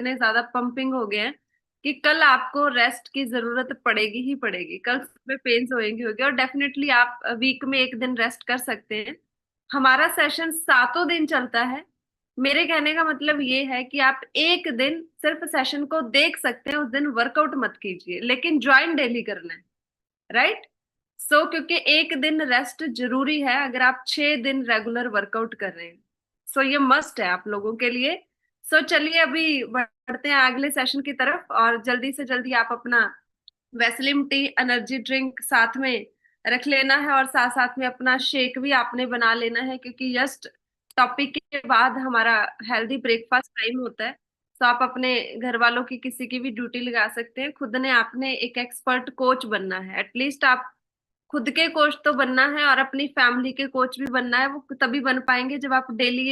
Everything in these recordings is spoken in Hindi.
इतने ज्यादा पंपिंग हो गए हैं कि कल आपको रेस्ट की जरूरत पड़ेगी ही पड़ेगी। कल सुबह पेन्स होगी और डेफिनेटली आप वीक में एक दिन रेस्ट कर सकते हैं। हमारा सेशन सातों दिन चलता है। मेरे कहने का मतलब ये है कि आप एक दिन सिर्फ सेशन को देख सकते हैं, उस दिन वर्कआउट मत कीजिए, लेकिन ज्वाइन डेली करना है। राइट। क्योंकि एक दिन रेस्ट जरूरी है अगर आप 6 दिन रेगुलर वर्कआउट कर रहे हैं। ये मस्ट है आप लोगों के लिए। चलिए अभी बढ़ते हैं अगले सेशन की तरफ, और जल्दी से जल्दी आप अपना वेस्लिम टी एनर्जी ड्रिंक साथ में रख लेना है, और साथ साथ में अपना शेक भी आपने बना लेना है, क्योंकि जस्ट टॉपिक के बाद हमारा हेल्दी ब्रेकफास्ट टाइम होता है। आप अपने घर वालों की किसी की भी ड्यूटी लगा सकते हैं। खुद ने आपने एक एक्सपर्ट कोच बनना है। एटलीस्ट आप खुद के कोच तो बनना है, और अपनी फैमिली के कोच भी बनना है। वो तभी बन पाएंगे जब आप डेली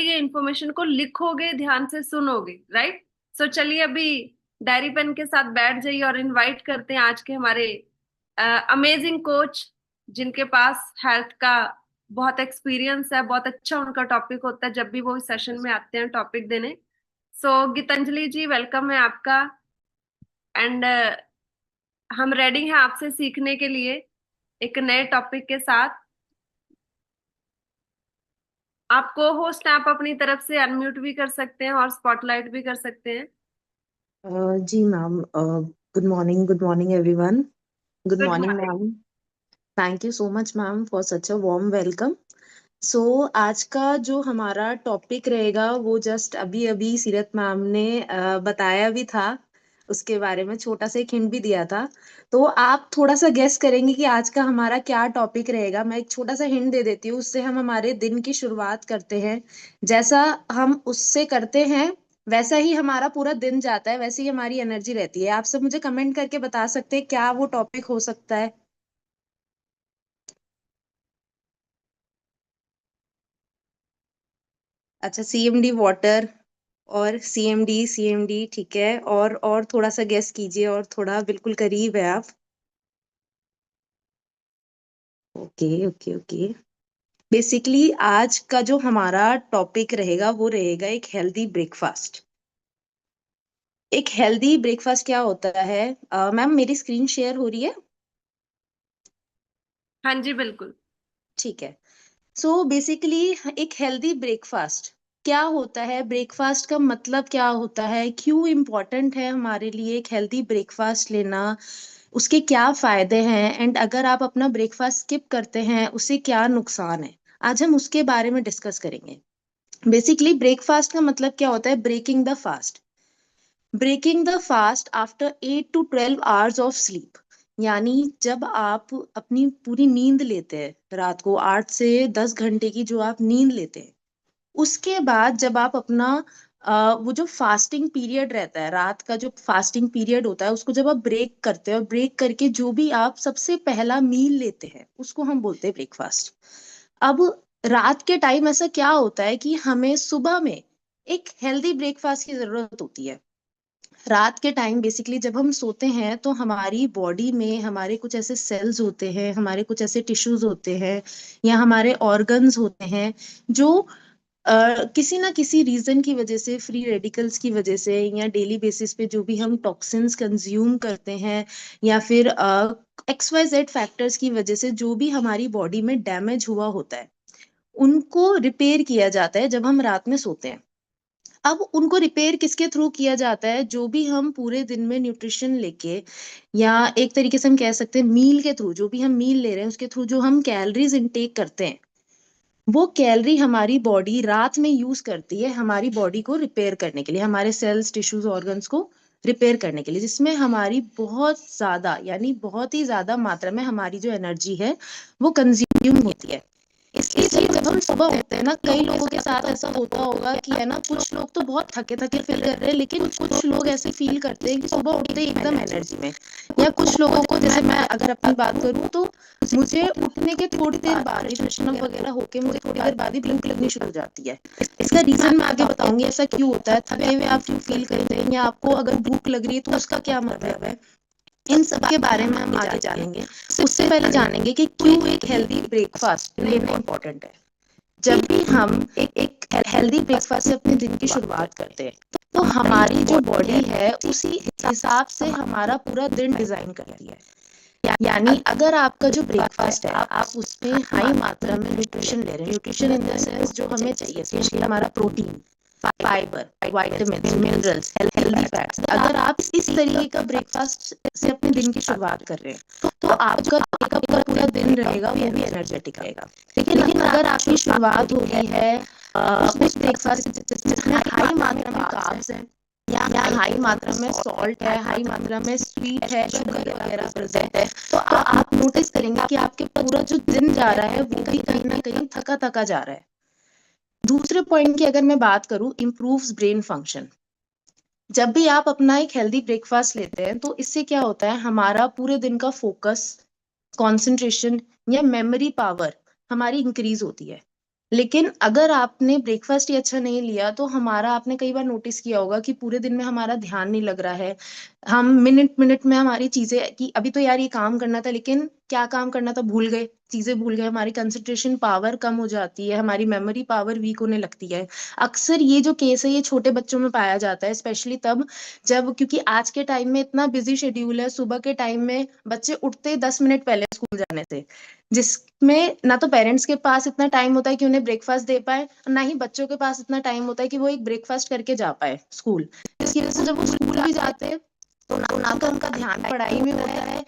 ये इन्फॉर्मेशन को लिखोगे, ध्यान से सुनोगे। राइट। चलिए अभी डायरी पेन के साथ बैठ जाइए और इनवाइट करते हैं आज के हमारे अमेजिंग कोच, जिनके पास हेल्थ का बहुत एक्सपीरियंस है। बहुत अच्छा उनका टॉपिक होता है जब भी वो इस सेशन में आते हैं टॉपिक देने। गीतांजलि जी, वेलकम है आपका। एंड हम रेडी हैं आपसे सीखने के लिए एक नए टॉपिक के साथ। आप को होस्ट हैं, आप अपनी तरफ से अनम्यूट भी कर सकते हैं और स्पॉटलाइट भी कर सकते हैं। जी ma'am, good morning everyone. Good good morning morning. Ma'am. Thank you so much ma'am for such a warm welcome. So आज का जो हमारा टॉपिक रहेगा वो जस्ट अभी अभी सीरत मैम ने बताया भी था। उसके बारे में छोटा सा एक हिंट भी दिया था। तो आप थोड़ा सा गेस करेंगे कि आज का हमारा क्या टॉपिक रहेगा। मैं एक छोटा सा हिंट दे देती हूँ, उससे हम हमारे दिन की शुरुआत करते हैं। जैसा हम उससे करते हैं वैसा ही हमारा पूरा दिन जाता है, वैसी ही हमारी एनर्जी रहती है। आप सब मुझे कमेंट करके बता सकते हैं क्या वो टॉपिक हो सकता है। अच्छा, सीएमडी वाटर और सीएमडी ठीक है। और थोड़ा सा गेस कीजिए, और थोड़ा बिल्कुल करीब है आप। Okay okay okay. बेसिकली आज का जो हमारा टॉपिक रहेगा वो रहेगा एक हेल्दी ब्रेकफास्ट। एक हेल्दी ब्रेकफास्ट क्या होता है? मैम मेरी स्क्रीन शेयर हो रही है? हाँ जी, बिल्कुल। ठीक है। सो बेसिकली एक हेल्दी ब्रेकफास्ट क्या होता है, ब्रेकफास्ट का मतलब क्या होता है, क्यों इम्पोर्टेंट है हमारे लिए एक हेल्दी ब्रेकफास्ट लेना, उसके क्या फायदे हैं, एंड अगर आप अपना ब्रेकफास्ट स्किप करते हैं उससे क्या नुकसान है, आज हम उसके बारे में डिस्कस करेंगे। बेसिकली ब्रेकफास्ट का मतलब क्या होता है? Breaking the fast. Breaking the fast after 8 to 12 hours of sleep. यानी जब आप अपनी पूरी नींद लेते हैं, रात को 8 से 10 घंटे की जो आप नींद लेते हैं, उसके बाद जब आप अपना वो जो फास्टिंग पीरियड रहता है, रात का जो फास्टिंग पीरियड होता है, उसको जब आप ब्रेक करते हैं और ब्रेक करके जो भी आप सबसे पहला मील लेते हैं उसको हम बोलते हैं ब्रेकफास्ट। अब रात के टाइम ऐसा क्या होता है कि हमें सुबह में एक हेल्दी ब्रेकफास्ट की जरूरत होती है। रात के टाइम बेसिकली जब हम सोते हैं तो हमारी बॉडी में हमारे कुछ ऐसे सेल्स होते हैं, हमारे कुछ ऐसे टिश्यूज होते हैं, या हमारे ऑर्गन्स होते हैं जो किसी ना किसी रीजन की वजह से, फ्री रेडिकल्स की वजह से, या डेली बेसिस पे जो भी हम टॉक्सिन्स कंज्यूम करते हैं, या फिर एक्स वाई जेड फैक्टर्स की वजह से जो भी हमारी बॉडी में डैमेज हुआ होता है, उनको रिपेयर किया जाता है जब हम रात में सोते हैं। अब उनको रिपेयर किसके थ्रू किया जाता है? जो भी हम पूरे दिन में न्यूट्रिशन लेके, या एक तरीके से हम कह सकते हैं मील के थ्रू, जो भी हम मील ले रहे हैं उसके थ्रू जो हम कैलोरीज इनटेक करते हैं, वो कैलोरी हमारी बॉडी रात में यूज करती है हमारी बॉडी को रिपेयर करने के लिए, हमारे सेल्स टिश्यूज ऑर्गन्स को रिपेयर करने के लिए, जिसमें हमारी बहुत ज्यादा यानी बहुत ही ज्यादा मात्रा में हमारी जो एनर्जी है वो कंज्यूम होती है। इसलिए जब हम सुबह उठते हैं ना, कई लोगों के साथ ऐसा होता होगा कि है ना, कुछ लोग तो बहुत थके थके फील कर रहे हैं, लेकिन कुछ लोग ऐसे फील करते हैं कि सुबह उठते ही एकदम एनर्जी में। या कुछ लोगों को, जैसे मैं अगर अपनी बात करूँ तो मुझे उठने के थोड़ी देर बाद ही, फ्रेशन अप वगैरह होके मुझे थोड़ी देर बाद ही भूख लगनी शुरू हो जाती है। इसका रीजन मैं आगे बताऊंगी ऐसा क्यों होता है, थके हुए आप क्यों फील करते हैं, या आपको अगर भूख लग रही है तो उसका क्या मतलब है। इन सब के बारे में हम आगे जानेंगे। उससे पहले जानेंगे कि क्यों एक हेल्दी ब्रेकफास्ट लेना इम्पोर्टेंट है। जब भी हम एक हेल्दी ब्रेकफास्ट से अपने दिन की शुरुआत करते हैं तो हमारी जो बॉडी है उसी हिसाब से हमारा पूरा दिन डिजाइन करती है। यानी अगर आपका जो ब्रेकफास्ट है आप उसमें हाई मात्रा में न्यूट्रिशन ले रहे हैं, न्यूट्रिशन इन द सेंस जो हमें चाहिए, स्पेशली हमारा protein, fibre, vitamin, minerals, healthy fats, अगर आप इस तरीके का ब्रेकफास्ट से अपने दिन की शुरुआत कर रहे हैं तो आपका पूरा दिन रहेगा वो भी एनर्जेटिक रहेगा। लेकिन अगर आपकी शुरुआत हो गई है उस ब्रेकफास्ट जिसमें हाई मात्रा में कार्ब्स है या हाई मात्रा में सॉल्ट है, हाई मात्रा में स्वीट है, शुगर वगैरह प्रेजेंट है, तो आप नोटिस करेंगे कि आपके पूरा जो दिन जा रहा है वो भी कहीं ना कहीं थका थका जा रहा है। दूसरे पॉइंट की अगर मैं बात करूं, इम्प्रूव्स ब्रेन फंक्शन। जब भी आप अपना एक हेल्दी ब्रेकफास्ट लेते हैं तो इससे क्या होता है, हमारा पूरे दिन का फोकस, कंसंट्रेशन या मेमोरी पावर हमारी इंक्रीज होती है। लेकिन अगर आपने ब्रेकफास्ट ही अच्छा नहीं लिया तो हमारा, आपने कई बार नोटिस किया होगा कि पूरे दिन में हमारा ध्यान नहीं लग रहा है, हम मिनट मिनट में हमारी चीजें कि अभी तो यार ये काम करना था लेकिन क्या काम करना था भूल गए, चीजें भूल गए, हमारी कंसंट्रेशन पावर कम हो जाती है, हमारी मेमोरी पावर वीक होने लगती है। अक्सर ये जो केस है ये छोटे बच्चों में पाया जाता है, स्पेशली तब जब, क्योंकि आज के टाइम में इतना बिजी शेड्यूल है, सुबह के टाइम में बच्चे उठते 10 मिनट पहले स्कूल जाने से, जिसमें ना तो पेरेंट्स के पास इतना टाइम होता है कि उन्हें ब्रेकफास्ट दे पाए और ना ही बच्चों के पास इतना टाइम होता है कि वो एक ब्रेकफास्ट करके जा पाए स्कूल। इसकी वजह से जब वो स्कूल भी जाते हैं तो ना तो उनका ध्यान पढ़ाई में होता है,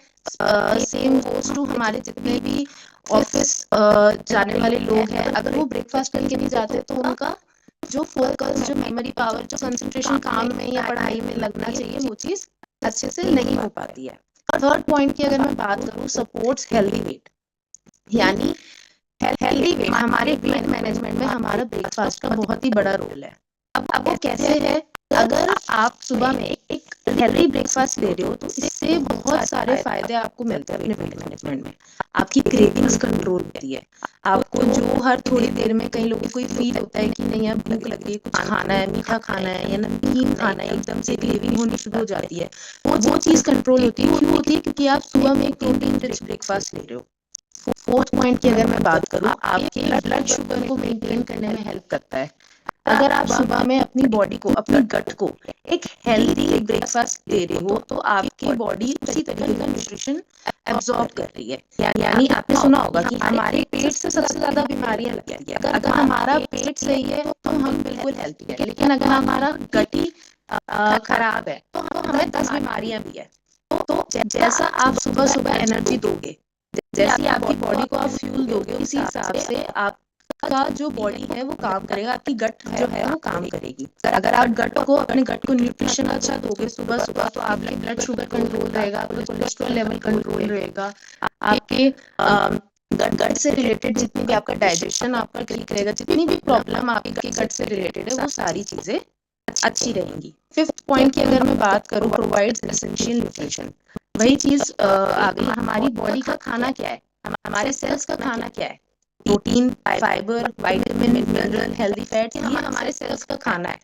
सेम गोज टू हमारे जितने भी ऑफिस जाने वाले लोग हैं, अगर वो ब्रेकफास्ट करके भी जाते हैं तो उनका जो फोकस, जो मेमोरी पावर, जो कंसंट्रेशन काम में या पढ़ाई में लगना चाहिए वो चीज अच्छे से नहीं हो पाती है। थर्ड पॉइंट की अगर मैं बात करूँ, सपोर्ट्स हेल्दी वेट। यानी हेल्दी वेट, हमारे वेट मैनेजमेंट में हमारा ब्रेकफास्ट का बहुत ही बड़ा रोल है। अब वो कैसे है, अगर आप सुबह में एक हेल्दी ब्रेकफास्ट ले रहे हो तो इससे बहुत सारे फायदे आपको मिलते हैं अपने वेट मैनेजमेंट में। आपकी क्रेविंग्स कंट्रोल होती है, आपको जो हर थोड़ी देर में कई लोगों को फील होता है कि नहीं अब भूख लग रही है, कुछ खाना है, मीठा खाना है या नमकीन खाना है, एकदम से क्रेविंग होनी शुरू हो जाती है, वो चीज कंट्रोल होती है। क्यों होती है? क्योंकि आप सुबह में एक प्रोटीन रिच ब्रेकफास्ट ले रहे हो। फोर्थ पॉइंट की अगर मैं बात करूँ, आपके ब्लड शुगर को मेंटेन करने में हेल्प करता है। अगर आप सुबह में अपनी बॉडी को, अपनी गट को एक हेल्दी ब्रेकफास्ट दे रहे हो तो आपकी बॉडी उसी तरीके का न्यूट्रिशन एब्जॉर्ब कर रही है। यानी आपने सुना होगा कि हमारे पेट से सबसे ज्यादा बीमारियां लगती है। अगर हमारा पेट सही है तो हम बिल्कुल हेल्थी है, लेकिन अगर हमारा गट ही खराब है तो हमें 10 बीमारियां भी है। तो जैसा आप सुबह सुबह एनर्जी दोगे, जैसी आपकी बॉडी को आप फ्यूल दोगे, उसी हिसाब से आपका जो बॉडी है वो काम करेगा, आपकी गट जो है वो काम करेगी। अगर आप अपने गट को न्यूट्रिशन अच्छा दोगे सुबह सुबह तो आपके ब्लड शुगर कंट्रोल रहेगा, आपका कोलेस्ट्रॉल लेवल कंट्रोल रहेगा, आपके गट से रिलेटेड जितनी भी आपका डाइजेशन आपका ठीक रहेगा, जितनी भी प्रॉब्लम आपके गट से रिलेटेड है वो सारी चीजें अच्छी रहेंगी। फिफ्थ पॉइंट की अगर मैं बात करूँ, प्रोवाइड्स एसेंशियल न्यूट्रिशन। वही चीज आ गई, हमारी बॉडी का खाना क्या है, हमारे सेल्स का खाना क्या है, protein, fibre, vitamin, mineral, healthy fats, ये हमारे सेल्स का खाना है।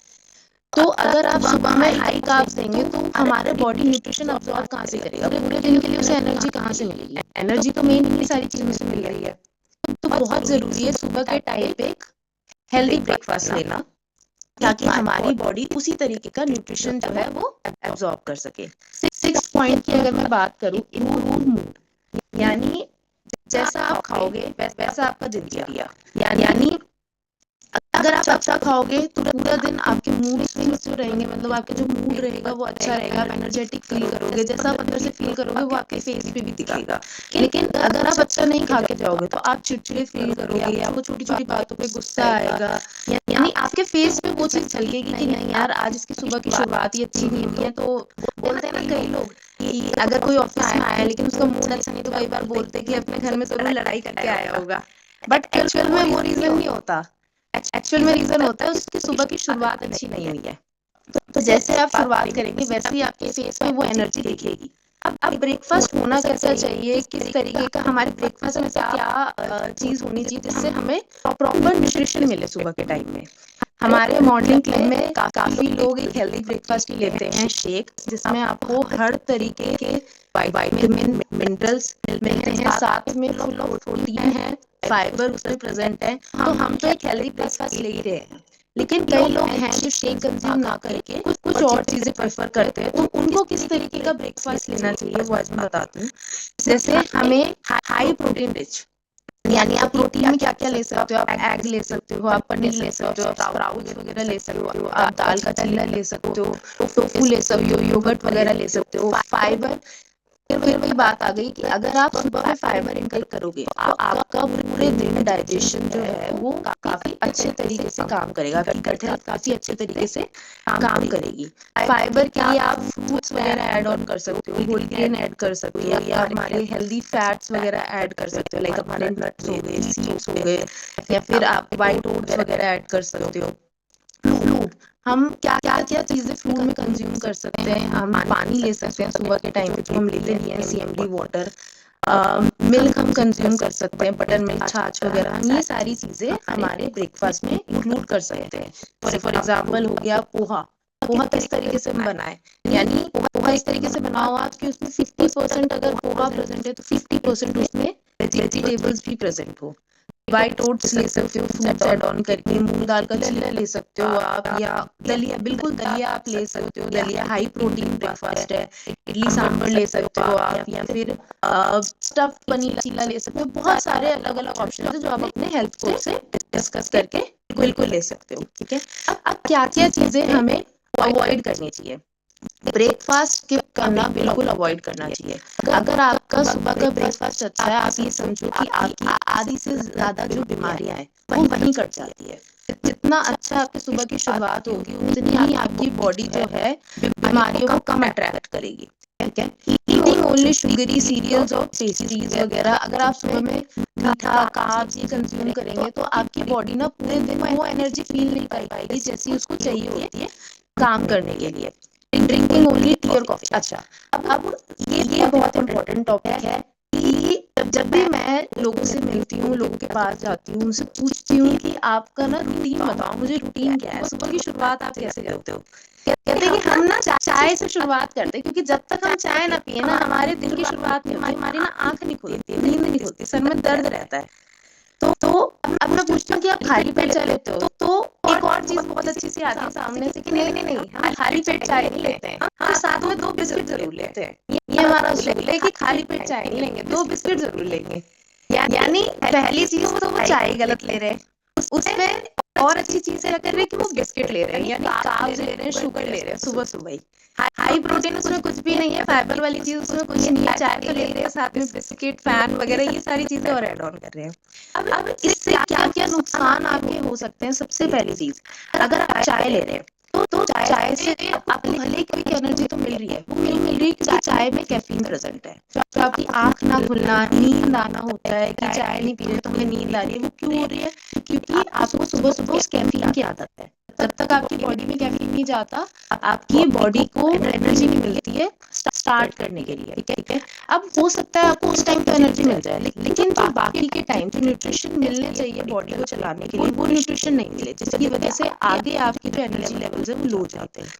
तो अगर आप सुबह में हाई कार्ब्स देंगे तो हमारे बॉडी न्यूट्रिशन अब्सॉर्ब कहाँ से करेगा, पूरे दिन के लिए उसे एनर्जी कहाँ से मिलेगी? एनर्जी तो मेन इन्हीं सारी चीजों से मिल रही है। तो बहुत जरूरी है सुबह के टाइम पे एक हेल्दी ब्रेकफास्ट लेना, ताकि हमारी बॉडी उसी तरीके का न्यूट्रिशन जो है वो एब्जॉर्ब कर सके। सिक्स पॉइंट की अगर मैं बात करूँ, इम्प्रूव मूड। यानी जैसा आप खाओगे वैसा आपका दिनचर्या, यानी अगर आप अच्छा खाओगे तो पूरा दिन आपके मूड स्विंग्स जो रहेंगे, मतलब आपके जो मूड रहेगा वो अच्छा रहेगा, आप एनर्जेटिक फील करोगे, जैसा आप अंदर से फील करोगे वो आपके फेस पे भी दिखेगा। लेकिन अगर आप अच्छा नहीं खा के जाओगे तो आप चिड़चिड़े फील करोगे, आपको छोटी छोटी बातों पे गुस्सा आएगा, यानी आपके फेस पे वो चीज झलकेगी कि नहीं यार आज इसकी सुबह की शुरुआत ही अच्छी नहीं हुई है। तो बोलते हैं ना कई लोग कि अगर कोई ऑफिस में आया लेकिन उसका मूड अच्छा नहीं तो कई बार बोलते हैं कि अपने घर में जरूर लड़ाई करके आया होगा, बट एक्चुअल में वो रीजन नहीं होता। एक्चुअल में रीजन होता है उसकी सुबह की शुरुआत अच्छी नहीं हुई है। तो जैसे आप शुरुआत करेंगे वैसे ही आपके फेस पे वो एनर्जी दिखेगी। अब ब्रेकफास्ट होना कैसा चाहिए, किस तरीके का, हमारे ब्रेकफास्ट में से क्या चीज होनी चाहिए जिससे हमें प्रॉपर न्यूट्रिशन मिले सुबह के टाइम में। हमारे मॉर्निंग क्लब में काफी लोग एक हेल्दी ब्रेकफास्ट लेते हैं, शेक, जिसमें आपको हर तरीके के विटामिन, मिनरल्स मिलते हैं, साथ में फुल ऑफ प्रोटीन है, फाइबर उसमें प्रेजेंट है, तो हम तो एक हेल्दी ब्रेकफास्ट ले ही रहे हैं। लेकिन कई लोग हैं जो शेक कंज्यूम ना करके कुछ कुछ और चीजें प्रेफर करते हैं, तो उनको किस तरीके का ब्रेकफास्ट लेना चाहिए वो आज मैं बताती हूँ। जैसे हमें हाई प्रोटीन रिच, यानी आप प्रोटीन में क्या क्या ले सकते हो, आप एग ले सकते हो, आप पनीर ले सकते हो, आप स्प्राउट्स वगैरह ले सकते हो, आप दाल का चीला ले सकते हो, टोफू ले सकते हो, योगर्ट वगैरह ले सकते हो। फाइबर, फिर वही बात आ गई कि अगर आप सुबह में फाइबर इनटेक करोगे तो आपका पूरे दिन डाइजेशन जो है वो काफी अच्छे तरीके से काम करेगा, आपकी गट हेल्थ काफी अच्छे तरीके से काम करेगी। फाइबर के लिए आप फ्रूट्स वगैरह ऐड ऑन कर सकते हो, होल ग्रेन ऐड कर सकते हो, या हमारे हेल्दी फैट्स वगैरह ऐड कर सकते हो, लाइक हमारे नट्स हो गए, सीड्स हो गए, या फिर आप व्हाइट ओट्स वगैरह ऐड कर सकते हो। फ्लूड, हम क्या क्या क्या चीजें फ्लूड में कंज्यूम कर सकते हैं, हम पानी ले सकते हैं सुबह के टाइम पे जो हम लेते नहीं है, CMD वाटर, मिल्क हम कंज्यूम कर सकते हैं, बटर मिल्क, छाछ वगैरह, हम ये सारी चीजें हमारे ब्रेकफास्ट में इंक्लूड कर सकते हैं। फॉर एग्जाम्पल हो गया पोहा। पोहा किस तरीके से हम बनाए, यानी पोहा इस तरीके से बनाओ आप कि उसमें 50% अगर पोहा प्रेजेंट है तो 50% उसमें वेजिटेबल्स भी प्रेजेंट हो। व्हाइट ओट्स ले सकते हो फ्रूट्स ऐड ऑन करके, मूंग दाल का चीला ले सकते हो आप, या दलिया, बिल्कुल दलिया आप ले सकते हो, दलिया हाई प्रोटीन ब्रेकफास्ट है। इडली सांभर ले सकते हो आप, या फिर स्टफ पनीर चीला ले सकते हो। बहुत सारे अलग अलग ऑप्शन है जो आप अपने हेल्थ कोच से डिस्कस करके बिल्कुल ले सकते हो। ठीक है, अब क्या क्या चीजें हमें अवॉइड करनी चाहिए, ब्रेकफास्ट स्किप करना बिल्कुल अवॉइड करना चाहिए। अगर आपका सुबह का ब्रेकफास्ट अच्छा है, आप ये समझो कि आपकी आधी से ज्यादा जो बीमारियां हैं वो वहीं कट जाती है। जितना अच्छा आपकी सुबह की शुरुआत होगी उतनी ही आपकी बॉडी जो है बीमारियों को कम अट्रैक्ट करेगी। ठीक है, ईटिंग ओनली शुगरी सीरियल्स और पेस्ट्रीज वगैरह, अगर आप सुबह में मीठा कार्ब्स ये कंज्यूम करेंगे तो आपकी बॉडी ना पूरे दिन में वो एनर्जी फील नहीं कर पाएगी जैसी उसको चाहिए होती है काम करने के लिए। ड्रिंकिंग ओनली टी और कॉफी। अच्छा, अब ये बहुत इंपॉर्टेंट टॉपिक है कि जब भी मैं लोगों से मिलती हूँ, लोगों के पास जाती हूँ, उनसे पूछती हूँ कि आपका ना रूटीन बताओ, मुझे रूटीन क्या है, सुबह की शुरुआत आप कैसे करते हो। कहते हैं कि हम ना चाय से शुरुआत करते हैं, क्योंकि जब तक हम चाय ना पिए ना हमारे दिन की शुरुआत में हमारी ना आंख नहीं खुलती, नींद नहीं खुलती, सर में दर्द रहता है। तो अब मैं पूछती हूँ कि आप खाली पेट चाय लेते हो, तो एक और चीज बहुत अच्छी सी आती है सामने से कि नहीं नहीं नहीं, हम खाली पेट चाय नहीं लेते हैं, हम साथ में 2 बिस्किट जरूर लेते हैं। ये हमारा उसूल है कि खाली पेट चाय नहीं लेंगे, 2 बिस्किट जरूर लेंगे। यानी पहली चीज तो वो चाय गलत ले रहे हैं, उसमें और अच्छी चीज क्या कर रहे हैं कि वो बिस्किट ले रहे हैं, यानी कार्ब्स ले रहे हैं, शुगर ले रहे हैं सुबह सुबह ही। हाई प्रोटीन उसमें कुछ भी नहीं है, फाइबर वाली चीज उसमें कुछ नहीं है, चाय तो ले रहे हैं, साथ में बिस्किट, फैन वगैरह ये सारी चीजें और ऐड ऑन कर रहे हैं। अब इससे क्या क्या नुकसान आपके हो सकते हैं। सबसे पहली चीज, अगर आप चाय ले रहे हैं तो चाय से आपको भले ही क्विक एनर्जी तो मिल रही है, वो क्यों मिल रही है, क्योंकि चाय में कैफीन प्रेजेंट है। तो आपकी आंख ना खुलना, नींद आना होता है कि चाय नहीं पी रहे तो हमें नींद आ रही है, वो क्यों हो रही है, क्योंकि आपको सुबह सुबह उस कैफीन की आदत है। जब तक आपकी बॉडी में कैफीन नहीं जाता आपकी बॉडी को एनर्जी नहीं मिलती है स्टार्ट करने के लिए। ठीक है, अब हो सकता है आपको उस टाइम पे एनर्जी मिल जाए, लेकिन जो बाकी के टाइम जो न्यूट्रिशन मिलने चाहिए बॉडी को चलाने के लिए वो न्यूट्रिशन नहीं मिले, जिसकी वजह से आगे आपकी जो एनर्जी लेवल्स है वो लो जाते हैं।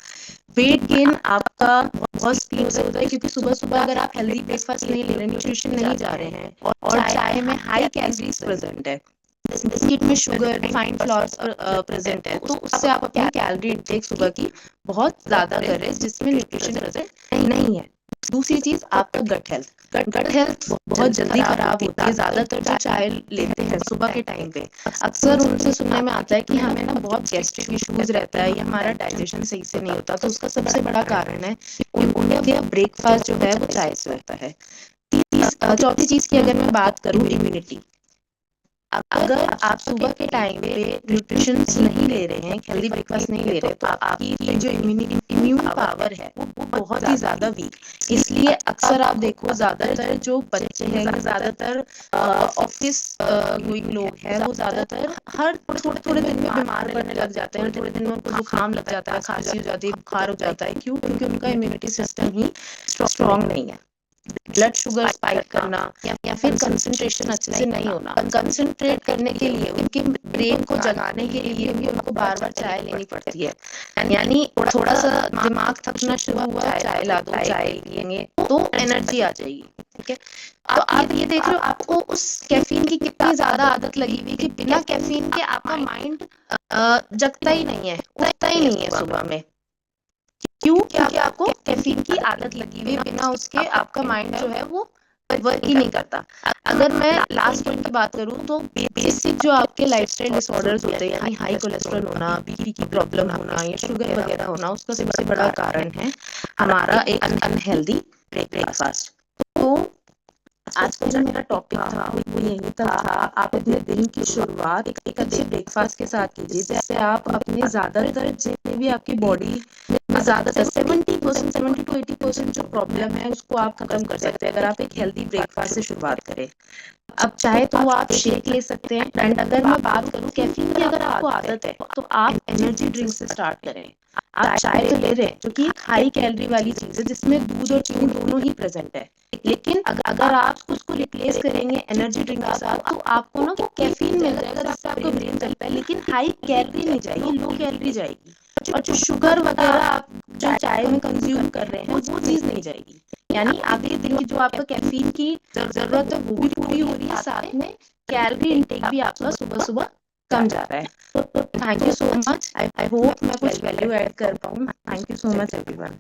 वेट गेन आपका बहुत स्पीड से होता है, क्योंकि सुबह सुबह अगर आप हेल्दी ब्रेकफास्ट नहीं ले रहे, न्यूट्रिशन नहीं जा रहे हैं, और चाय में हाई कैलोरीज प्रेजेंट है, बिस्किट में शुगर, रिफाइंड फ्लोर्स प्रेजेंट है, तो उससे आप अपनी कैलोरी इंटेक सुबह की बहुत ज्यादा कर रहे हैं जिसमें न्यूट्रिशन प्रेजेंट नहीं है। दूसरी चीज आपका गट हेल्थ, गट हेल्थ बहुत जल्दी खराब होती है। ज्यादातर जो चाय लेते हैं सुबह के टाइम पे अक्सर उनसे सुनने में आता है कि हमें ना बहुत गैस्ट्रिक इश्यूज रहता है या हमारा डाइजेशन सही से नहीं होता, तो उसका सबसे बड़ा कारण है उनका ब्रेकफास्ट जो है वो चाय से होता है। चौथी चीज की अगर मैं बात करूँ, इम्यूनिटी, अगर आप सुबह के टाइम पे न्यूट्रिशन नहीं ले रहे हैं, हेल्दी ब्रेकफास्ट नहीं ले रहे, तो आपकी जो इम्यून पावर है वो बहुत ही ज्यादा वीक। इसलिए अक्सर आप देखो ज्यादातर जो बच्चे हैं, ज्यादातर ऑफिस गोइंग लोग हैं, वो ज्यादातर हर थोड़े थोड़े दिन में बीमार पड़ने लग जाते हैं, थोड़े दिन में उनको जुकाम लग जाता है, खांसी हो जाती है, बुखार हो जाता है। क्यों? क्योंकि उनका इम्यूनिटी सिस्टम ही स्ट्रॉन्ग नहीं है। ब्लड शुगर स्पाइक करना या फिर कंसंट्रेशन अच्छे से नहीं होना, कंसंट्रेट करने के लिए उनके ब्रेन को जगाने के लिए भी उनको बार बार चाय लेनी पड़ती है। यानी थोड़ा सा दिमाग थकना शुरू हुआ, चाय ला दो, चाय लेंगे, तो एनर्जी आ जाएगी। ठीक है, तो आप ये देख रहे हो आपको उस कैफीन की कितनी ज्यादा आदत लगी हुई कि बिना कैफीन के आपका माइंड जगता ही नहीं है, उठता ही नहीं है सुबह में। क्यों? क्योंकि आपको कैफीन की आदत लगी हुई, बिना उसके आपका माइंड जो है वो वर्क ही नहीं करता। अगर मैं लास्ट पॉइंट की बात करूं तो बेसिक जो आपके लाइफस्टाइल डिसऑर्डर्स होते हैं, यानी हाई कोलेस्ट्रॉल होना, बीपी की प्रॉब्लम होना या शुगर वगैरह होना, उसका सबसे बड़ा कारण है हमारा एक अनहेल्दी ब्रेकफास्ट। तो आज का जो मेरा टॉपिक था वो यही था, आप अपने दिन की शुरुआत एक अच्छे ब्रेकफास्ट के साथ कीजिए, जिससे आप अपने ज्यादातर जितने भी आपकी बॉडी में ज्यादातर 70% 70 to 80% जो प्रॉब्लम है उसको आप खत्म कर सकते हैं अगर आप एक हेल्दी ब्रेकफास्ट से शुरुआत करें। अब चाहे तो वो आप शेक ले सकते हैं, एंड अगर मैं बात करूं कैफीन की अगर आपको आदत है तो आप एनर्जी ड्रिंक से स्टार्ट करें। आप चाय तो ले रहे हैं जो कि एक हाई कैलोरी वाली चीज है जिसमें दूध और चीनी दोनों ही प्रेजेंट है, लेकिन अगर आप उसको रिप्लेस करेंगे एनर्जी ड्रिंक के साथ तो आपको ना कैफीन मिल जाएगा जिससे आपका ब्रेन चलता है, लेकिन हाई कैलोरी नहीं जाएगी, लो कैलोरी जाएगी। और जो शुगर वगैरह आप जो चाय में कंज्यूम कर रहे हैं वो चीज नहीं जाएगी, यानी आधे दिन की जो आपका कैफीन की जरूरत है वो भी पूरी हो रही है, साथ में कैलोरी इनटेक भी आपका सुबह सुबह कम जा रहा है। तो thank you so much, I hope मैं कुछ वैल्यू ऐड कर पाऊँ। Thank you so much everyone.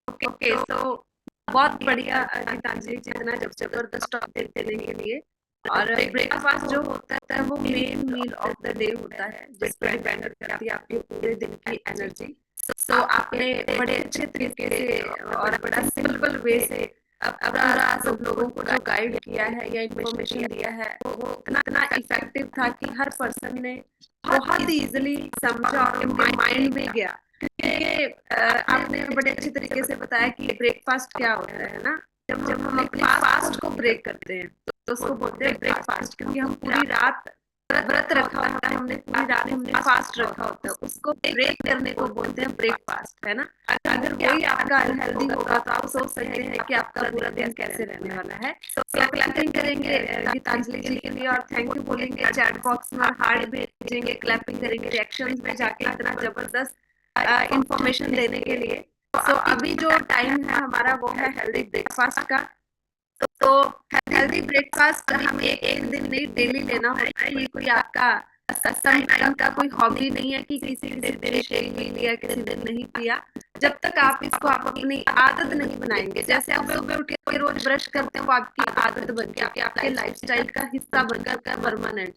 Okay, so बहुत बढ़िया गीतांजलि जी, इतना जबरदस्त टॉपिक देने के लिए। और ब्रेकफास्ट जो होता है वो main meal of the day होता है, जिस पर डिपेंड करती है आपके पूरे दिन की एनर्जी। सो आपने बड़े अच्छे तरीके से और बड़ा सिंपल वे से पूरा सब लोगों को जो गाइड किया है या इन्फॉर्मेशन दिया है वो इतना इफेक्टिव था कि हर पर्सन ने बहुत इजीली समझा और उनके माइंड में गया। क्योंकि आपने बड़े अच्छे तरीके से बताया कि ब्रेकफास्ट क्या होता है ना। जब हम अपने फास्ट को ब्रेक करते हैं तो उसको बोलते हैं ब्रेकफास्ट, क्योंकि हम पूरी रात व्रत रखा होता है, हमने पूरी रात हमने फास्ट रखा होता है, उसको ब्रेक करने को बोलते हैं ब्रेकफास्ट, है ना। अगर कोई आपका अनहेल्दी होगा तो आप सोच सकते हैं कि आपका पूरा दिन कैसे रहने वाला है। तो क्लैपिंग करेंगे गीतांजलि जी के लिए और थैंक यू बोलेंगे, चैट बॉक्स में हार्ट भेजेंगे, क्लैपिंग करेंगे रिएक्शंस में जाके इतना जबरदस्त इंफॉर्मेशन देने के लिए। तो अभी जो टाइम है हमारा वो है हेल्दी ब्रेकफास्ट का। तो हेल्दी ब्रेकफास्ट हमें एक दिन नहीं डेली लेना होता है। ये कोई आपका सम टाइम का कोई हॉबी नहीं है कि किसी दिन शेक पी लिया किसी दिन नहीं पिया। जब तक आप इसको आप अपनी आदत नहीं बनाएंगे, जैसे आप सुबह उठ के रोज ब्रश करते हैं वो आपकी आदत बन के आपके लाइफस्टाइल का हिस्सा बनकर का परमानेंट।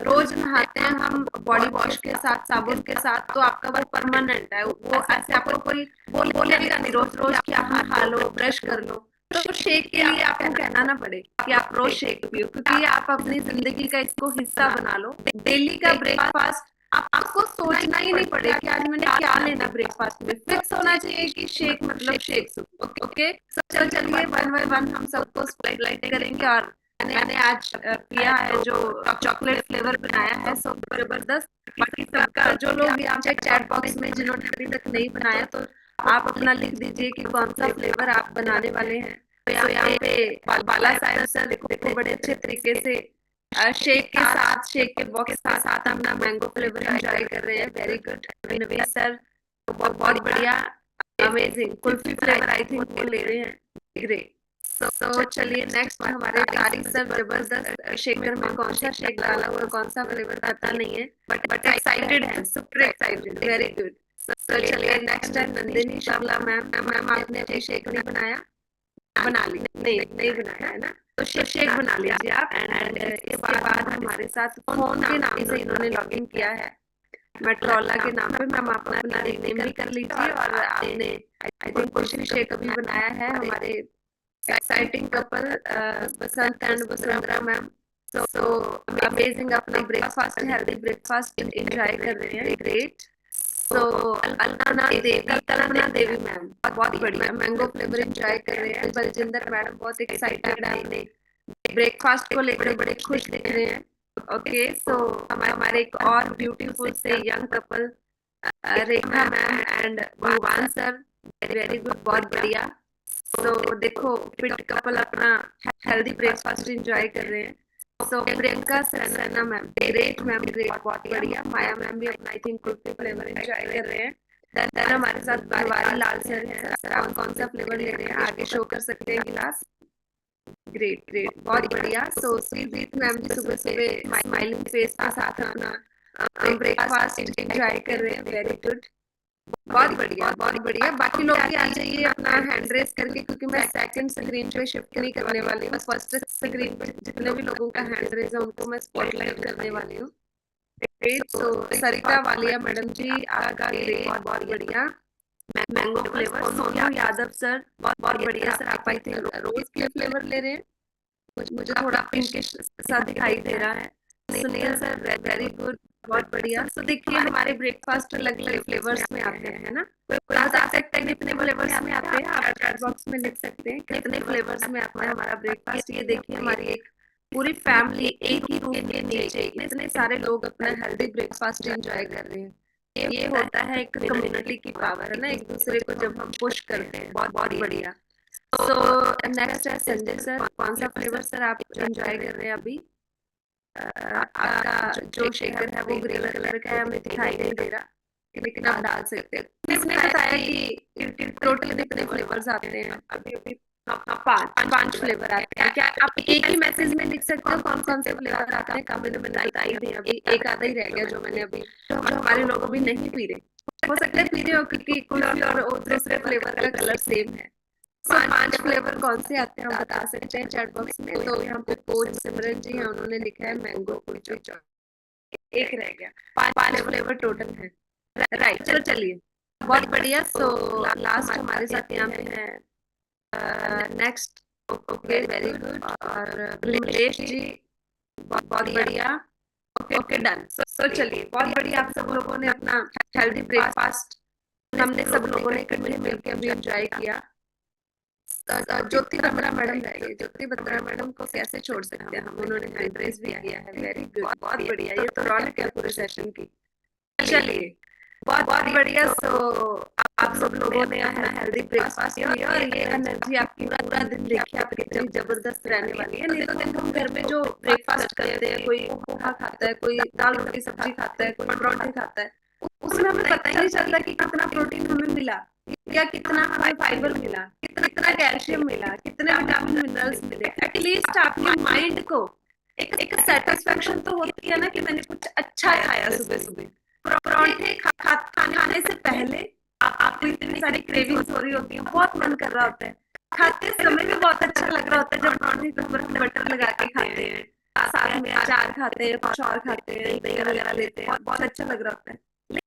रोज नहाते हैं हम बॉडी वॉश के साथ साबुन के साथ तो आपका वो परमानेंट है। वो ऐसे आपको कोई बोलेगा नहीं रोज रोज कि आप नहा लो ब्रश कर लो। तो शेक के लिए आपको कहना ना पड़े कि आप रोज शेक पियो, क्योंकि आप अपनी जिंदगी का इसको हिस्सा बना लो। डेली का ब्रेकफास्ट आपको सोचना ही नहीं पड़े कि आज मैंने क्या लेना ब्रेकफास्ट में, फिक्स होना चाहिए कि शेक मतलब शेक। ओके, चलिए वन बाय वन हम सबको स्पॉटलाइट करेंगे। और मैंने आज पिया है जो चॉकलेट फ्लेवर बनाया है, सो जबरदस्त। बाकी सबका जो लोग यहाँ पे चैट बॉक्स में जिन्होंने अभी तक नहीं बनाया तो आप अपना लिख दीजिए कि कौन सा फ्लेवर आप बनाने वाले हैं। तो यहाँ पे बाला साहब सर देखो बड़े अच्छे तरीके से शेक के बॉक्स के साथ अपना मैंगो फ्लेवर एंजॉय कर रहे हैं। वेरी गुड नवीन सर, बहुत बढ़िया, amazing. Kulfi flavour I think वो ले रहे हैं, ग्रेट। तो चलिए नेक्स्ट हमारे तारिक सर, जबरदस्त शेकर में कौन सा शेक डाला हुआ, कौन सा फ्लेवर पता नहीं है, बट एक्साइटेड है, सुपर एक्साइटेड, वेरी गुड। तो चलिए नेक्स्ट है नंदिनी शुक्ला मैम। मैम आपने अभी शेक नहीं बनाया, बना ली नहीं बनाया है ना, तो शेक बना लीजिए आप। एंड इसके बाद हमारे साथ फोन के नाम से इन्होंने लॉग इन किया है, मेट्रोला के नाम पे। मैम आप अपना निकनेम भी कर लीजिए। और आपने आई थिंक कुछ शेक अभी बनाया है हमारे exciting couple Basant and Vasundhara ma'am. So amazing, अपना ब्रेकफास्ट हेल्दी ब्रेकफास्ट एंजॉय कर रहे हैं, ग्रेट। सो कल्पना देवी मैम बहुत बढ़िया मैंगो फ्लेवर एंजॉय कर रहे हैं। बलजिंदर मैडम बहुत एक्साइटेड है, अपने ब्रेकफास्ट को लेकर बड़े खुश दिख रहे हैं। ओके, सो हमारे एक और ब्यूटीफुल से young couple Rekha ma'am and भगवान सर, वेरी गुड, बहुत बढ़िया। तो देखो फिट कपल अपना हेल्दी ब्रेकफास्ट एंजॉय कर रहे हैं। सो प्रियंका सैना मैम, ग्रेट मैम, ग्रेट, बहुत बढ़िया। माया मैम भी अपना I think kulfi flavour enjoy कर रहे हैं। देन हमारे साथ बनवारी लाल सर है। सर आप कौन सा फ्लेवर ले रहे हैं, आगे शो कर सकते हैं गिलास। ग्रेट ग्रेट, बहुत बढ़िया। सो श्रीजीत मैम जी सुबह सुबह स्माइलिंग फेस के साथ अपना ब्रेकफास्ट एंजॉय कर रहे हैं, वेरी गुड, बहुत बढ़िया बहुत बढ़िया। बाकी लोग भी आ जाइए अपना हैंड रेस करके, क्योंकि मैं सेकंड स्क्रीन पे शिफ्ट नहीं करने वाली हूँ, फर्स्ट स्क्रीन पे जितने भी लोगों का हैंड रेस है उनको मैं स्पॉटलाइट करने वाली हूँ। ग्रेट। सो सरिता वालिया मैडम जी आपका ग्रेट, बहुत बढ़िया। Mango flavour, Sonu Yadav sir बहुत बहुत बढ़िया सर। आप आई थिंक रोज के फ्लेवर ले रहे हैं, मुझे थोड़ा पिंकिश सा दिखाई दे रहा है। सुनील सर वेरी गुड, बहुत बढ़िया। सो देखिए हमारे ब्रेकफास्ट अलग अलग फ्लेवर्स में आते हैं, है ना। कोई बता सकता है कितने फ्लेवर्स में आते हैं, आप चैट बॉक्स में लिख सकते हैं कितने फ्लेवर्स में आता है हमारा ब्रेकफास्ट। ये देखिए हमारी एक पूरी फैमिली एक ही रूम के नीचे इतने सारे लोग अपना हेल्दी ब्रेकफास्ट एंजॉय कर रहे हैं। ये होता है एक कम्युनिटी की पावर, है ना, एक दूसरे को जब हम पुश करते हैं, बहुत बहुत बढ़िया। सो नेक्स्ट है संजय सर, कौन सा फ्लेवर सर आप एंजॉय कर रहे हैं अभी। आपका जो शेकर है वो ग्रीन कलर का है, हमें दिखाई नहीं दे रहा, लेकिन आप डाल सकते हैं। किसने बताया कि टोटल कितने फ्लेवर्स आते हैं अभी अभी। हाँ, पांच फ्लेवर आते हैं। क्या आप एक ही मैसेज में लिख सकते हो कौन कौन से फ्लेवर आते हैं, कमेंट में बता ही दें। अभी एक आधा ही रह गया जो मैंने अभी, जो हमारे लोग अभी नहीं पी रहे, हो सकता है पी रहे हो क्योंकि कुल्फी और दूसरे फ्लेवर का कलर सेम है। पांच फ्लेवर कौन से आते हैं हम बता सकते हैं चैट बॉक्स में। तो यहाँ पे कोच सिमरन जी हैं, उन्होंने लिखा है मैंगो कुल्फी चॉकलेट। एक रह गया, पांच फ्लेवर टोटल है। राइट, चलो चलिए, बहुत बढ़िया। सो लास्ट हमारे साथ यहाँ पे है नेक्स्ट, ओके वेरी गुड, और विमलेश जी बहुत बहुत बढ़िया। Okay done. सो चलिए, बहुत बढ़िया, आप सब लोगों ने अपना हेल्दी ब्रेकफास्ट हमने सब लोगों ने इकट्ठे मिलकर अभी एंजॉय किया। ज्योति बत्रा मैडम रह गई, ज्योति बत्रा मैडम को कैसे छोड़ सकते हैं हम, उन्होंने हैंड रेस भी किया है, वेरी गुड, बहुत बढ़िया। ये तो रौनक है पूरे सेशन की। चलिए, बहुत बहुत बढ़िया। सो आप सब लोगों ने अपना हेल्दी ब्रेकफास्ट किया और ये एनर्जी आपकी पूरा दिन देखिए आप कितनी जबरदस्त रहने वाली है। नहीं तो दिन हम घर में जो ब्रेकफास्ट करते हैं, कोई पोहा खाता है, कोई दाल रोटी सब्जी खाता है, कोई पराठे खाता है, उसमें हमें पता ही नहीं चलता कि कितना प्रोटीन हमें मिला या कितना हमें फाइबर मिला, कितना कैल्शियम मिला, कितने विटामिन मिनरल्स मिले। एटलीस्ट आपके माइंड को एक सेटिस्फेक्शन तो होती है ना कि मैंने कुछ अच्छा खाया सुबह सुबह। पराठे खाने से पहले आपको इतनी सारी क्रेविंग्स हो रही होती है, बहुत मन कर रहा होता है, खाते समय भी बहुत अच्छा लग रहा होता है जब पराठे के ऊपर हम बटर लगा के खाते हैं, साथ में अचार खाते हैं, कुछ और खाते हैं, दही वगैरह लेते हैं, बहुत अच्छा लग रहा होता है।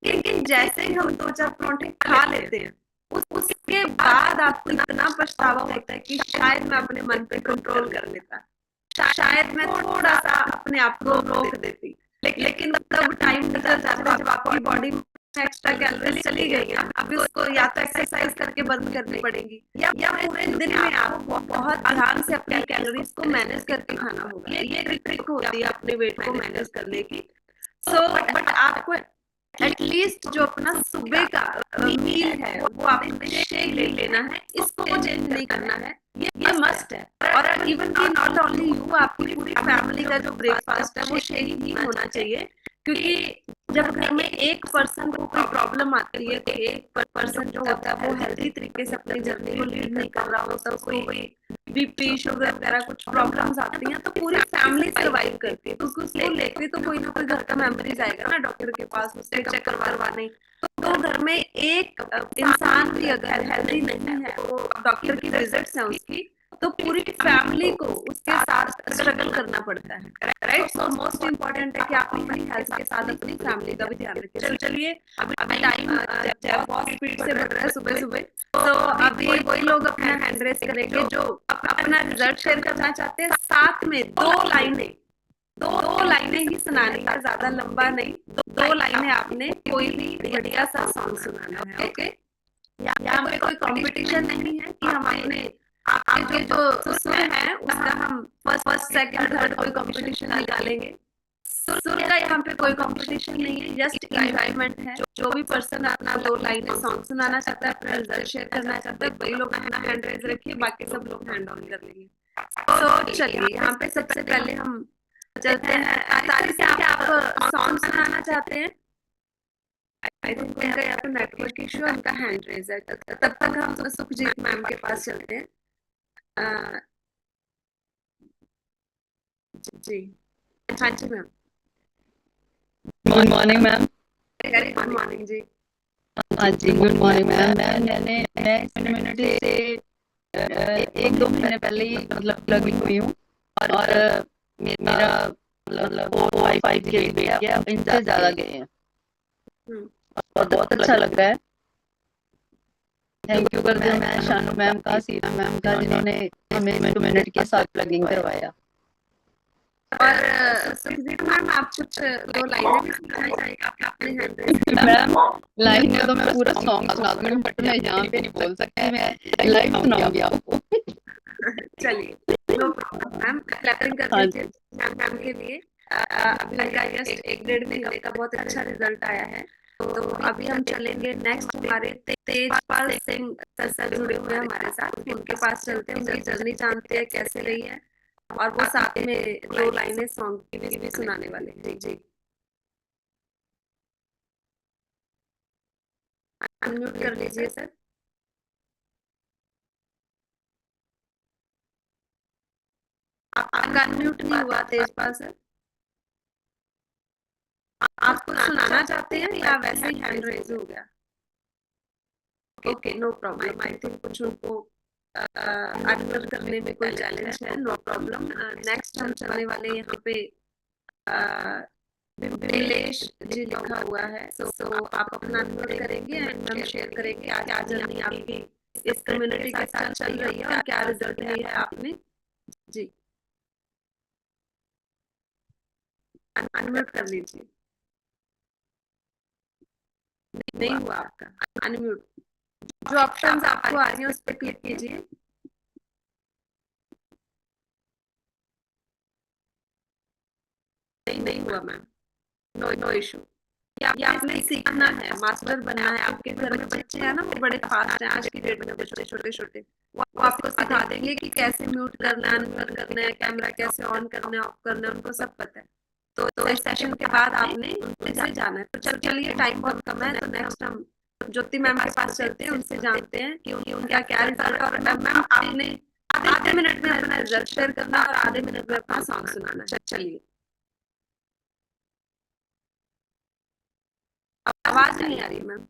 लेकिन जैसे ही हम दो चार पराठे खा लेते हैं, उसके बाद आपको इतना पछतावा होता है कि शायद मैं अपने मन पे कंट्रोल कर लेता, शायद मैं थोड़ा सा अपने आप को रोक देती। लेकिन तब टाइम निकल जाता है जब आपकी बॉडी में एक्स्ट्रा कैलोरीज चली गई है, अभी उसको या तो एक्सरसाइज करके बंद करनी पड़ेगी या पूरे दिन में आपको बहुत ध्यान से अपनी कैलोरीज को मैनेज करके खाना होगा। ये ट्रिक होती है अपने वेट को मैनेज करने की। सो बट आपको एटलीस्ट जो अपना सुबह का मील है वो आपको शेक ले लेना है, इसको चेंज नहीं करना है, ये मस्ट है। और इवन की नॉट ओनली यू, आपकी पूरी फैमिली का जो ब्रेकफास्ट है वो शेक ही होना चाहिए, क्योंकि जब घर में एक पर्सन को कोई प्रॉब्लम आती है, तो एक पर्सन जो होता है वो हेल्दी तरीके से अपनी जर्नी को लीड नहीं कर रहा होता, उसको कोई बीपी शुगर वगैरह कुछ प्रॉब्लम्स आती हैं, तो पूरी फैमिली सर्वाइव करती है, तो उसको लेके तो कोई ना कोई घर का मेंबरीज आएगा ना डॉक्टर के पास उससे चेक करवाने। तो घर में एक इंसान भी अगर हेल्दी नहीं है, वो डॉक्टर की विजिट्स है उसकी, तो पूरी फैमिली को उसके साथ स्ट्रगल करना पड़ता है, राइट। सो मोस्ट इम्पोर्टेंट है कि आप अपनी हेल्थ के साथ अपनी फैमिली का भी ध्यान रखें। चलिए, अभी टाइम बहुत स्पीड से बढ़ रहा है सुबह सुबह, तो अभी वही लोग अपना हैंड रेस करेंगे जो अपना रिजल्ट शेयर करना चाहते हैं। साथ में दो लाइनें ही सुनानी है, ज्यादा लंबा नहीं, दो लाइनें आपने कोई भी बढ़िया सा सॉन्ग सुनाना है, ओके। यहाँ पे कोई कंपटीशन नहीं है कि हम अपने आपके जो सुर है उसका हम फर्स्ट सेकंड थर्ड कोई कंपटीशन निकालेंगे। सुर का यहाँ पे कोई कंपटीशन नहीं है, जस्ट एंजॉयमेंट है। जो भी पर्सन अपना दो लाइनें सॉन्ग सुनाना चाहता है, अपना रिजल्ट शेयर करना चाहता है, वही लोग अपना हैंड रेज रखिए, बाकी सब लोग हैंड ऑन कर लेंगे। तो चलिए, यहाँ पे सबसे पहले हम चलते हैं। तारिक, क्या आप सॉन्ग सुनाना चाहते हैं? आई थिंक उनका या तो नेटवर्क इशू है, उनका हैंड रेज है। तब तक हम सुखजीत मैम के पास चलते हैं। अ, जी, हाँ जी ma'am. Good morning ma'am. Very good morning जी। हाँ जी, गुड मॉर्निंग मैम। मैं इस कम्युनिटी से एक दो महीने पहले ही मतलब लगी हुई हूँ, और मेरा मतलब 4-5 के बेटा गया, इनसे ज्यादा गए हैं, हम्म, और बहुत अच्छा लग रहा है। थैंक यू करती हूँ मैं शानू मैम का, सीता मैम का, जिन्होंने हमें कम्युनिटी के साथ प्लगिंग करवाया। और सुखजीत मैम, आप कुछ दो लाइनें भी सुनाना चाहेंगे आप अपने हैंड रेज के साथ? मैम लाइन में तो मैं पूरा सॉन्ग सुना दूंगी, बट मैं यहाँ पे नहीं बोल सकती, मैं लाइव सुनाऊंगी आपको। चलिए, नो प्रॉब्लम मैम, क्लैपिंग कर हाँ दीजिए जी। मैम मैम के लिए। अभी उनका जस्ट 1-1.5 महीने का बहुत अच्छा रिजल्ट आया है। तो अभी हम चलेंगे नेक्स्ट, हमारे तेजपाल सिंह सर जुड़े हुए हैं हमारे साथ, उनके पास चलते हैं, उनकी जर्नी जानते हैं कैसे रही है, और वो साथ में 2 लाइनें सॉन्ग की भी सुनाने वाले हैं। जी जी, अनम्यूट कर लीजिए सर। आपका अनम्यूट नहीं हुआ तेजपाल सर। आप कुछ सुनाना चाहते हैं या वैसे ही हैंड रेज हो गया? Okay, no problem. I think कुछ उनको अनम्यूट करने में कोई चैलेंज है, नो प्रॉब्लम। नेक्स्ट हम चलने वाले यहाँ पे विमलेश जी लिखा हुआ है। सो आप अपना अनम्यूट करेंगे एंड हम शेयर करेंगे आज क्या जर्नी आपकी इस कम्युनिटी के साथ चल रही है और क्या रिजल्ट लिया है आपने। जी, अनम्यूट कर लीजिए। नहीं हुआ आपका अनम्यूट। जो ऑप्शंस आपको आ रही है उस पर क्लिक कीजिए। नहीं हुआ मैम, नो नो इशू। ये आपने सीखना है, मास्टर बनना है। आपके घर में बच्चे हैं ना, वो बड़े फास्ट हैं आज की डेट में, बच्चे छोटे छोटे। वो आपको सिखा देंगे कि कैसे म्यूट करना है, अनम्यूट करना है, कैमरा कैसे ऑन करना है, ऑफ करना है, उनको सब पता है। तो इस सेशन के बाद आपने उनसे जाना है। तो चलिए, टाइम बहुत कम है, तो नेक्स्ट हम ज्योति मैम के पास चलते हैं, उनसे जानते हैं कि उनका क्या रिजल्ट। और मैम मैम आपने आधे मिनट में अपना रिजल्ट शेयर करना और आधे मिनट में अपना सॉन्ग सुनाना है। चलिए, आवाज नहीं आ रही मैम।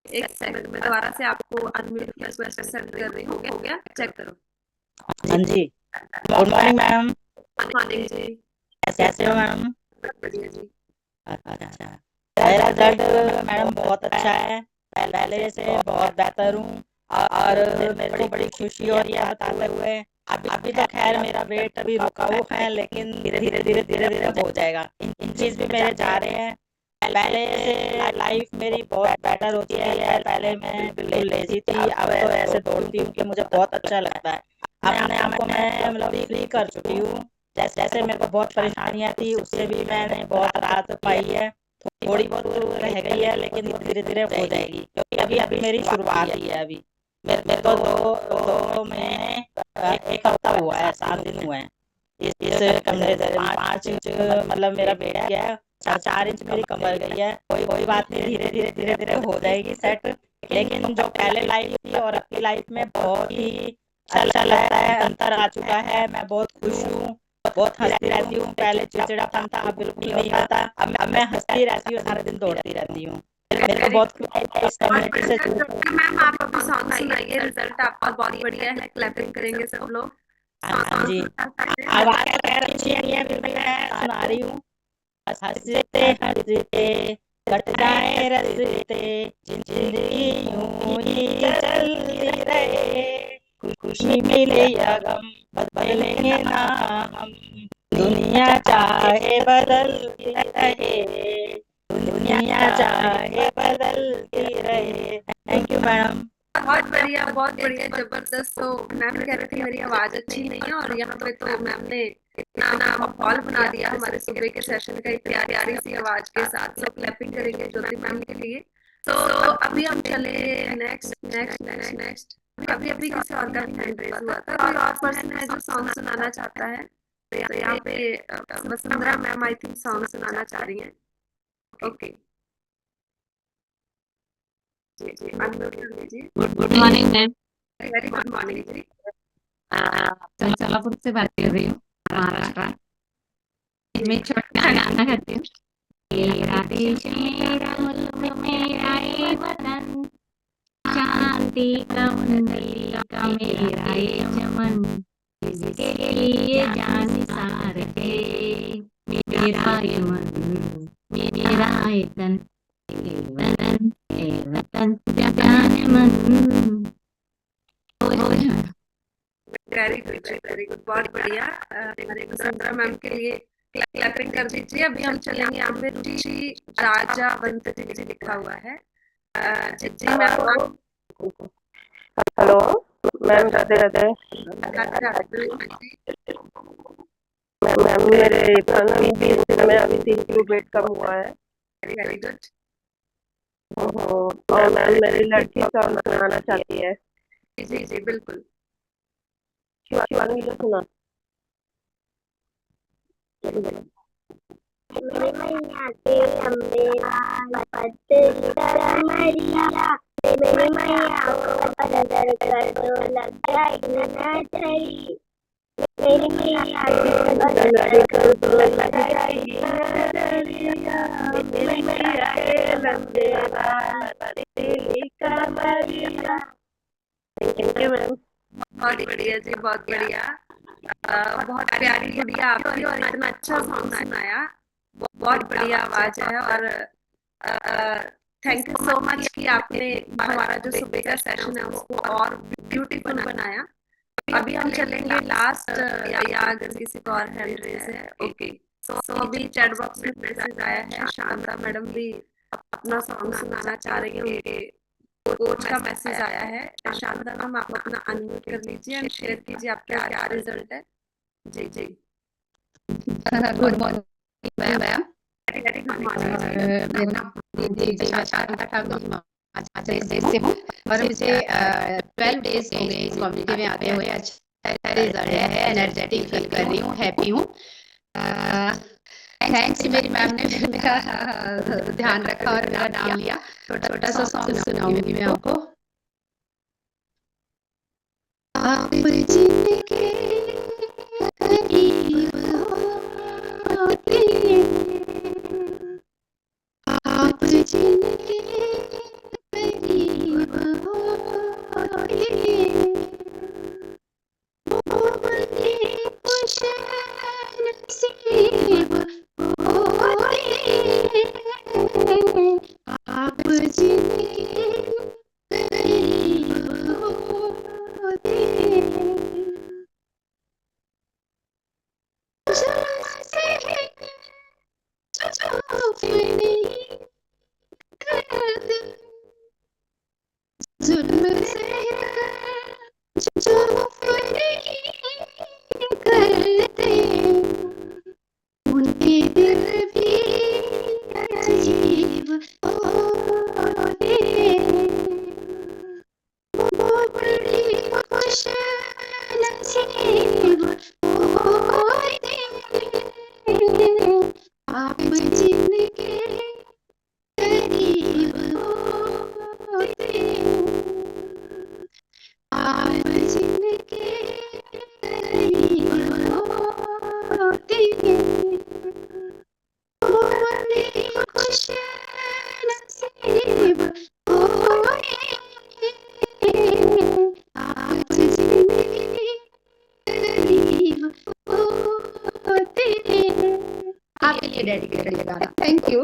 एक सेकंड में दोबारा से आपको अनम्यूट की रिक्वेस्ट सेंड कर रही हूँ। हो गया? चेक करो। हाँ जी, good morning ma'am. Good morning जी। कैसे हो मैम? बढ़िया जी। अच्छा, मेरा रिजल्ट मैडम बहुत अच्छा है, पहले से बहुत बेहतर हूँ, और मेरे को बड़ी खुशी हो रही है बताते हुए। अभी तो खैर मेरा वेट अभी रुका हुआ है, लेकिन धीरे धीरे हो जाएगा। इन चीज भी मेरे जा रहे हैं। पहले से लाइफ मेरी बहुत बेटर होती है। पहले मैं बिल्कुल लेजी थी, अब तो ऐसे दौड़ती हूँ कि मुझे बहुत अच्छा लगता है। अपने आप को मैं मतलब फ्री कर चुकी हूँ। जैसे मेरे को बहुत परेशानियां थी, उससे भी मैंने बहुत राहत पाई है। थोड़ी बहुत तो रह गई है, लेकिन धीरे धीरे हो जाएगी, क्योंकि अभी अभी मेरी शुरुआत ही है। अभी मेरे को दो महीने एक हफ्ता हुआ है, 7 दिन हुए हैं इस कमरे से। 5 इंच मतलब मेरा बेटा गया है, 4 इंच मेरी कमर गई है। कोई बात नहीं, धीरे धीरे हो जाएगी सेट। लेकिन जो पहले लाइफ थी और अब की लाइफ में बहुत ही अच्छा लगता है, अंतर आ चुका है। मैं बहुत खुश हूँ, बहुत हंसती रहती हूँ। पहले चिड़चिड़ापन था, अब बिल्कुल नहीं होता। अब मैं हंसती रहती हूँ, सारा दिन दौड़ती रहती हूँ। मेरे को बहुत खुशी है इस कम्युनिटी से जुड़। मैम आप अभी सॉन्ग सुनाइए, रिजल्ट आपका बहुत बढ़िया है, क्लैपिंग करेंगे सब लोग। हाँ जी, सॉन्ग आवाज तो खैर अच्छी नहीं है, फिर भी मैं सुना रही हूँ। हंसते हंसते कट जाए रस्ते, जिंदगी यूं ही चलती रहे। खुशी मिले या गम, बदलेंगे ना हम। दुनिया चाहे बदलती रहे, दुनिया चाहे बदलती रहे। Thank you madam. बहुत बढ़िया, जबरदस्त। तो मैम कह रहे थे मेरी आवाज अच्छी नहीं है, और यहाँ पे तो मैम ने इतना माहौल बना दिया हमारे सुबह के सेशन का, इतनी प्यारी सी आवाज के साथ। सब क्लैपिंग करेंगे ज्योति मैम के लिए। तो अभी हम चले नेक्स्ट नेक्स्ट नेक्स्ट नेक्स्ट। अभी अभी किसी और का भी हैंड रेज हुआ था, कोई और पर्सन है जो सॉन्ग सुनाना चाहता है? तो यहाँ पे Vasundhara ma'am I think song सुनाना चाह रही हैं। ओके जी जी, अनम्यूट कर लीजिए। Good morning ma'am. Very good morning जी। मैं सोलापुर से बात कर रही हूँ, महाराष्ट्र। मैं छोटा गाना गाती हूँ। मेरा देश मेरा मुल्क मेरा ये वतन, शांति का उन्नति का मेरा ये चमन, जिसके लिए जान निसार है मेरा ये मन, मेरा ये तन, ये वतन जाने मन। वेरी गुड वेरी गुड, बहुत बढ़िया। हमारे वसुंधरा मैम के लिए क्लैपिंग कर दीजिए। अभी हम चलेंगे, यहाँ पे ऋषि राजा बंत जी लिखा हुआ है। जी जी ma'am. Hello ma'am, Radhe Radhe. Ma'am मेरे खाना में 20 दिन में अभी 3 किलो वेट कम हुआ है। Very good. और मैम मेरी लड़की सॉन्ग सुनाना चाहती है। जी जी बिल्कुल। शिवानी जो सुना। मेरे मैया के अम्बेरा पत्ती मरिया, मेरे मैया को पदर कर दो लग जाएगी नजरी, मेरी मैया को पदर कर दो लग जाएगी नजरिया, मेरी मैया के लंबे बाल पतली कमरिया। Thank you ma'am. बहुत बढ़िया जी, बहुत बढ़िया। बहुत प्यारी गुड़िया आपकी, और इतना अच्छा सॉन्ग सुनाया। बहुत बढ़िया आवाज है। और थैंक यू सो मच कि आपने हमारा जो सुबह का सेशन है उसको और ब्यूटीफुल बनाया। अभी हम चलेंगे लास्ट, या अगर किसी को और हैंड रेज है। ओके, सो अभी चैट बॉक्स में मैसेज आया है, शांता मैडम भी अपना सॉन्ग सुनाना चाह रही है। उनके कोच का मैसेज आया है। शांता मैम, आप अपना अनम्यूट कर लीजिए एंड शेयर कीजिए आपका क्या रिजल्ट है। जी जी good morning ma'am. Very good morning. से हूँ और मुझे 12 डेज हो गए इस कम्युनिटी में आते हुए। अच्छा रिजल्ट है, एनर्जेटिक फील कर रही हूँ, हैप्पी हूँ। थैंक्स, मेरी मैम ने मेरा ध्यान रखा और मेरा नाम लिया। छोटा सा सॉन्ग सुनाऊंगी मैं आपको। आप जिंदगी करीब होते, आप जिंदगी करीब होते, वो बड़े खुश नसीब होते, आप जिंदगी करीब होते, जुल्म से जो करते, उनके दिल भी अजीब होते, वो बड़ी खुश नसीब होते, आप जिंदगी करीब होते, आप जिंदगी करीब होते, वो बड़े खुश नसीब होते, आप जिंदगी करीब होते। आपके लिए डेडिकेटेड ये गाना। Thank you.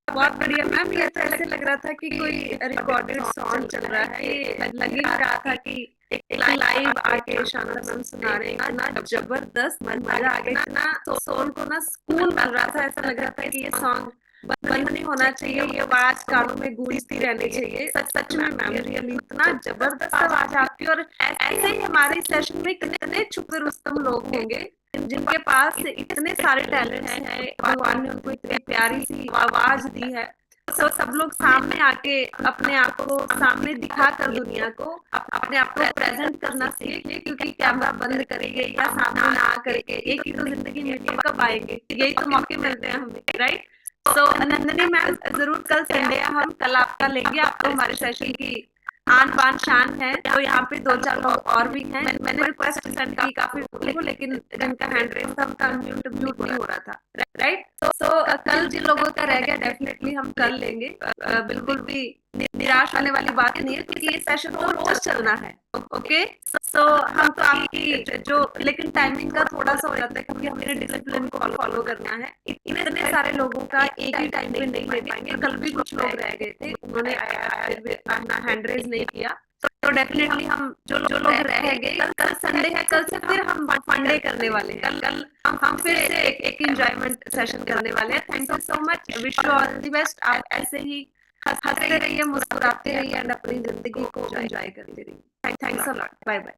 बहुत बढ़िया मैम। ये तो ऐसे लग रहा था कि कोई रिकॉर्डेड सॉन्ग चल रहा है। ये लग ही रहा था कि एक लाइव आके शांता मैम सुना रहे हैं। इतना जबरदस्त मजा आ गया, इतना सोल को ना सुकून मिल रहा था। ऐसा लग रहा था कि ये सॉन्ग बंद नहीं होना चाहिए, ये आवाज कानों में गूंजती रहनी चाहिए। सच में मैम, रियली इतना जबरदस्त आवाज आपकी। और ऐसे ही हमारे सेशन में कितने छुपे रुस्तम लोग होंगे जिनके पास इतने सारे टैलेंट हैं, भगवान ने उनको इतनी प्यारी सी आवाज दी है। तो सब लोग सामने आके अपने आप को सामने दिखा कर दुनिया को अपने आप को प्रेजेंट करना सीखे, क्योंकि कैमरा बंद करेंगे या सामने ना करके एक ही तो जिंदगी में कब आएंगे। यही तो मौके मिलते हैं हमें, राइट। सो नंदिनी मैम, जरूर कल संडे हम कल आपका लेंगे, आपको हमारे सेशन की आन बान शान है। तो यहाँ पे 2-4 लोग और भी हैं, मैंने रिक्वेस्ट सेंड की काफी लोगों को, लेकिन जिनका हैंड रेज था उनका म्यूट नहीं हो रहा था, राइट। सो कल जिन लोगों का रह गया डेफिनेटली हम कल लेंगे। बिल्कुल भी निराश होने वाली बात नहीं है, क्योंकि ये सेशन तो रोज चलना है। ओके, सो हम तो आपकी जो, लेकिन टाइमिंग का थोड़ा सा हो जाता है, क्योंकि हमें डिसिप्लिन को फॉलो करना है। इतने सारे लोगों का एक ही टाइम पे नहीं ले पाएंगे। कल भी कुछ लोग रह गए थे, उन्होंने अपना हैंड रेज नहीं किया। तो डेफिनेटली हम जो लोग रह गए, कल संडे है, कल से फिर हम फंडे करने वाले हैं। कल हम फिर से एक एंजॉयमेंट सेशन करने वाले हैं। Thank you so much, wish you all the best. आप ऐसे ही हंसते रहिए, मुस्कुराते रहिए एंड अपनी जिंदगी को एंजॉय करते रहिए। Thanks a lot, bye bye.